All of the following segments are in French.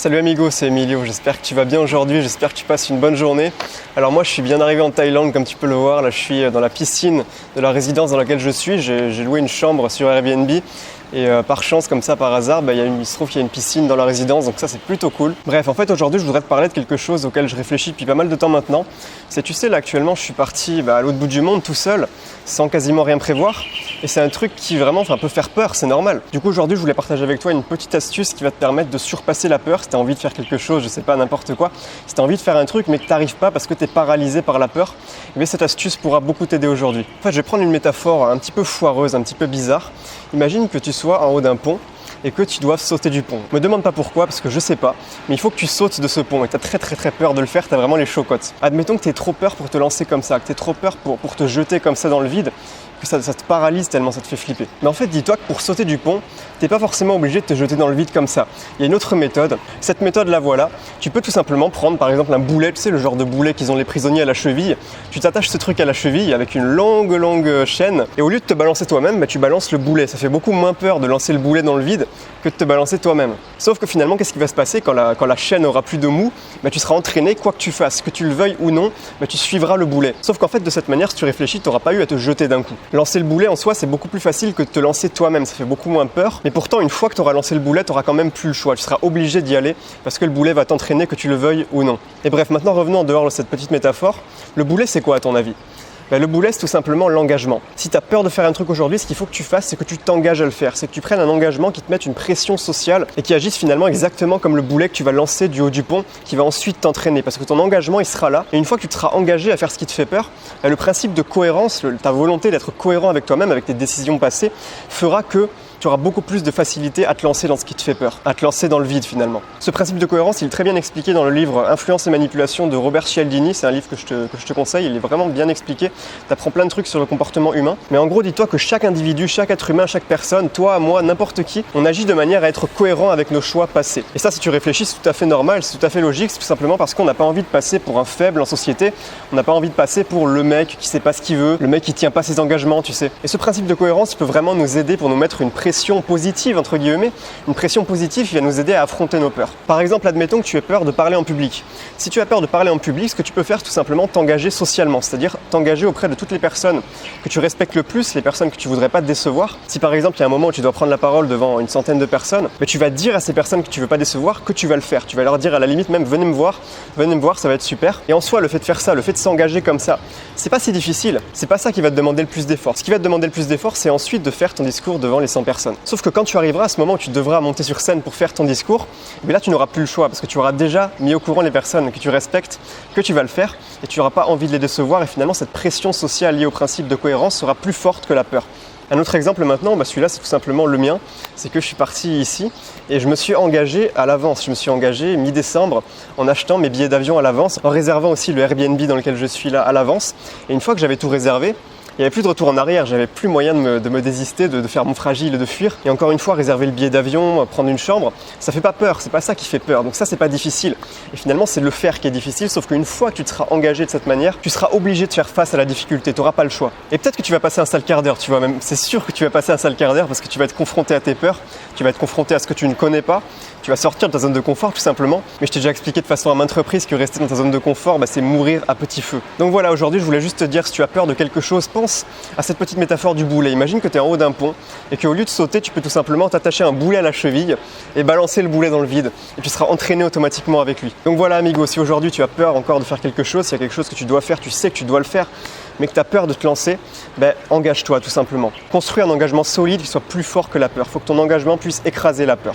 Salut amigo, c'est Emilio, j'espère que tu vas bien aujourd'hui, j'espère que tu passes une bonne journée. Alors moi je suis bien arrivé en Thaïlande comme tu peux le voir, là je suis dans la piscine de la résidence dans laquelle je suis, j'ai loué une chambre sur Airbnb et par chance comme ça par hasard, il se trouve qu'il y a une piscine dans la résidence donc ça c'est plutôt cool. Bref, en fait aujourd'hui je voudrais te parler de quelque chose auquel je réfléchis depuis pas mal de temps maintenant. C'est tu sais là actuellement je suis parti à l'autre bout du monde tout seul, sans quasiment rien prévoir et c'est un truc qui vraiment peut faire peur, c'est normal. Du coup aujourd'hui je voulais partager avec toi une petite astuce qui va te permettre de surpasser la peur si tu as envie de faire quelque chose, je sais pas, n'importe quoi. Si tu as envie de faire un truc mais que tu n'arrives pas parce que tu es paralysé par la peur, cette astuce pourra beaucoup t'aider aujourd'hui. En fait je vais prendre une métaphore un petit peu foireuse, un petit peu bizarre. Imagine que tu sois en haut d'un pont et que tu doives sauter du pont. Me demande pas pourquoi parce que je sais pas, mais il faut que tu sautes de ce pont et tu as très peur de le faire, tu as vraiment les chocottes. Admettons que tu aies trop peur pour te lancer comme ça, que tu aies trop peur pour te jeter comme ça dans le vide, que ça te paralyse tellement ça te fait flipper. Mais en fait, dis-toi que pour sauter du pont, tu n'es pas forcément obligé de te jeter dans le vide comme ça. Il y a une autre méthode. Cette méthode la voilà. Tu peux tout simplement prendre par exemple un boulet, tu sais le genre de boulet qu'ils ont les prisonniers à la cheville. Tu t'attaches ce truc à la cheville avec une longue chaîne et au lieu de te balancer toi-même, tu balances le boulet. Ça fait beaucoup moins peur de lancer le boulet dans le vide que de te balancer toi-même. Sauf que finalement, qu'est-ce qui va se passer quand la chaîne aura plus de mou? Tu seras entraîné, quoi que tu fasses, que tu le veuilles ou non, tu suivras le boulet. Sauf qu'en fait, de cette manière, si tu réfléchis, tu n'auras pas eu à te jeter d'un coup. Lancer le boulet en soi, c'est beaucoup plus facile que de te lancer toi-même, ça fait beaucoup moins peur. Mais pourtant, une fois que tu auras lancé le boulet, tu n'auras quand même plus le choix. Tu seras obligé d'y aller parce que le boulet va t'entraîner, que tu le veuilles ou non. Et bref, maintenant revenons en dehors de cette petite métaphore. Le boulet, c'est quoi à ton avis? Le boulet, c'est tout simplement l'engagement. Si tu as peur de faire un truc aujourd'hui, ce qu'il faut que tu fasses, c'est que tu t'engages à le faire. C'est que tu prennes un engagement qui te mette une pression sociale et qui agisse finalement exactement comme le boulet que tu vas lancer du haut du pont, qui va ensuite t'entraîner. Parce que ton engagement, il sera là. Et une fois que tu te seras engagé à faire ce qui te fait peur, le principe de cohérence, ta volonté d'être cohérent avec toi-même, avec tes décisions passées, fera que tu auras beaucoup plus de facilité à te lancer dans ce qui te fait peur, à te lancer dans le vide finalement. Ce principe de cohérence, il est très bien expliqué dans le livre Influence et manipulation de Robert Cialdini. C'est un livre que je te conseille, il est vraiment bien expliqué. Tu apprends plein de trucs sur le comportement humain. Mais en gros, dis-toi que chaque individu, chaque être humain, chaque personne, toi, moi, n'importe qui, on agit de manière à être cohérent avec nos choix passés. Et ça, si tu réfléchis, c'est tout à fait normal, c'est tout à fait logique. C'est tout simplement parce qu'on n'a pas envie de passer pour un faible en société. On n'a pas envie de passer pour le mec qui sait pas ce qu'il veut, le mec qui tient pas ses engagements, tu sais. Et ce principe de cohérence, il peut vraiment nous aider pour nous mettre une pression positive, entre guillemets, une pression positive qui va nous aider à affronter nos peurs. Par exemple, admettons que tu aies peur de parler en public. Si tu as peur de parler en public, ce que tu peux faire, c'est tout simplement t'engager socialement, c'est-à-dire t'engager auprès de toutes les personnes que tu respectes le plus, les personnes que tu voudrais pas te décevoir. Si par exemple, il y a un moment où tu dois prendre la parole devant une centaine de personnes, tu vas dire à ces personnes que tu veux pas décevoir que tu vas le faire. Tu vas leur dire à la limite même, venez me voir, ça va être super. Et en soi, le fait de faire ça, le fait de s'engager comme ça, c'est pas si difficile. C'est pas ça qui va te demander le plus d'efforts. Ce qui va te demander le plus d'efforts, c'est ensuite de faire ton discours devant les 100 personnes. Sauf que quand tu arriveras à ce moment où tu devras monter sur scène pour faire ton discours, là tu n'auras plus le choix parce que tu auras déjà mis au courant les personnes que tu respectes, que tu vas le faire et tu n'auras pas envie de les décevoir et finalement cette pression sociale liée au principe de cohérence sera plus forte que la peur. Un autre exemple maintenant, celui-là c'est tout simplement le mien, c'est que je suis parti ici et je me suis engagé à l'avance, je me suis engagé mi-décembre en achetant mes billets d'avion à l'avance, en réservant aussi le Airbnb dans lequel je suis là à l'avance et une fois que j'avais tout réservé, il n'y avait plus de retour en arrière, j'avais plus moyen de me désister, de faire mon fragile et de fuir. Et encore une fois, réserver le billet d'avion, prendre une chambre, ça fait pas peur, c'est pas ça qui fait peur. Donc ça, c'est pas difficile. Et finalement, c'est le faire qui est difficile, sauf qu'une fois que tu te seras engagé de cette manière, tu seras obligé de faire face à la difficulté, tu n'auras pas le choix. Et peut-être que tu vas passer un sale quart d'heure, tu vois, même c'est sûr que tu vas passer un sale quart d'heure parce que tu vas être confronté à tes peurs, tu vas être confronté à ce que tu ne connais pas, tu vas sortir de ta zone de confort tout simplement. Mais je t'ai déjà expliqué de façon à maintes reprises que rester dans ta zone de confort, c'est mourir à petit feu. Donc voilà, aujourd'hui, je voulais juste te dire, si tu as peur de quelque chose, pense à cette petite métaphore du boulet. Imagine que tu es en haut d'un pont et qu'au lieu de sauter, tu peux tout simplement t'attacher un boulet à la cheville et balancer le boulet dans le vide et tu seras entraîné automatiquement avec lui. Donc voilà amigo, si aujourd'hui tu as peur encore de faire quelque chose, s'il y a quelque chose que tu dois faire, tu sais que tu dois le faire, mais que tu as peur de te lancer, engage-toi tout simplement. Construis un engagement solide qui soit plus fort que la peur. Il faut que ton engagement puisse écraser la peur.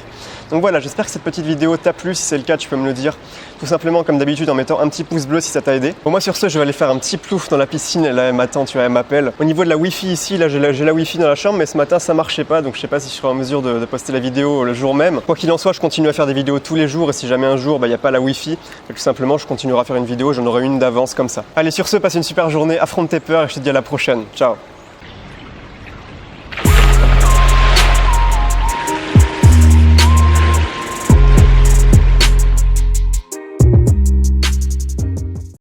Donc voilà, j'espère que cette petite vidéo t'a plu. Si c'est le cas, tu peux me le dire tout simplement comme d'habitude en mettant un petit pouce bleu si ça t'a aidé. Bon, moi sur ce, je vais aller faire un petit plouf dans la piscine. Et là, elle m'attend, tu vois, elle m'appelle. Au niveau de la Wi-Fi ici, là j'ai la Wi-Fi dans la chambre, mais ce matin ça marchait pas, donc je sais pas si je serai en mesure de poster la vidéo le jour même. Quoi qu'il en soit, je continue à faire des vidéos tous les jours et si jamais un jour il n'y a pas la Wi-Fi, tout simplement je continuerai à faire une vidéo, j'en aurai une d'avance comme ça. Allez, sur ce, passe une super journée, affronte tes peurs et je te dis à la prochaine. Ciao.